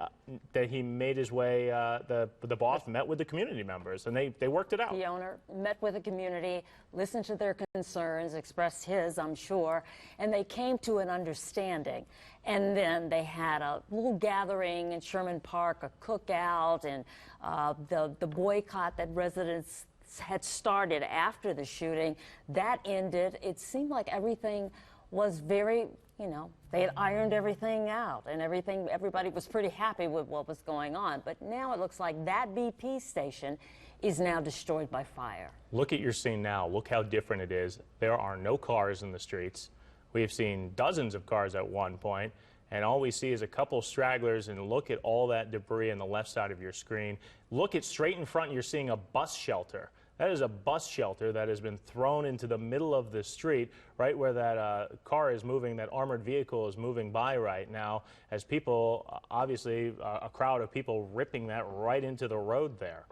Speaker 3: that he made his way, the boss met with the community members, and they worked it out.
Speaker 2: The owner met with the community, listened to their concerns, expressed his, I'm sure, and they came to an understanding. And then they had a little gathering in Sherman Park, a cookout, and the boycott that residents had started after the shooting, that ended. It seemed like everything was very, they had ironed everything out and everybody was pretty happy with what was going on. But now it looks like that BP station is now destroyed by fire.
Speaker 3: Look at your scene now. Look how different it is. There are no cars in the streets. We've seen dozens of cars at one point, and all we see is a couple stragglers, and look at all that debris on the left side of your screen. Look at straight in front, you're seeing a bus shelter. That is a bus shelter that has been thrown into the middle of the street, right where that car is moving, that armored vehicle is moving by right now, as people, obviously, a crowd of people ripping that right into the road there.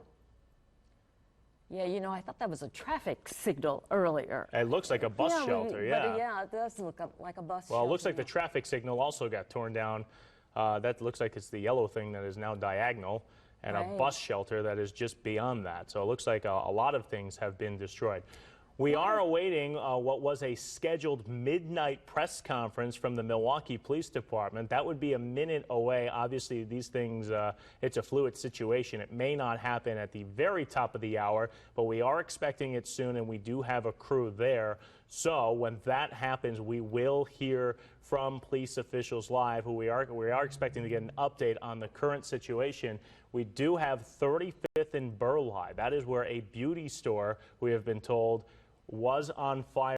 Speaker 2: Yeah, I thought that was a traffic signal earlier.
Speaker 3: It looks like a bus shelter, yeah.
Speaker 2: But yeah, it does look like a bus shelter.
Speaker 3: Well, it looks like the traffic signal also got torn down. That looks like it's the yellow thing that is now diagonal, and a bus shelter that is just beyond that. So it looks like a lot of things have been destroyed. We are awaiting what was a scheduled midnight press conference from the Milwaukee Police Department. That would be a minute away. Obviously, these things, it's a fluid situation. It may not happen at the very top of the hour, but we are expecting it soon, and we do have a crew there. So when that happens, we will hear from police officials live, who we are expecting to get an update on the current situation. We do have 35th and Burleigh. That is where a beauty store, we have been told, was on fire.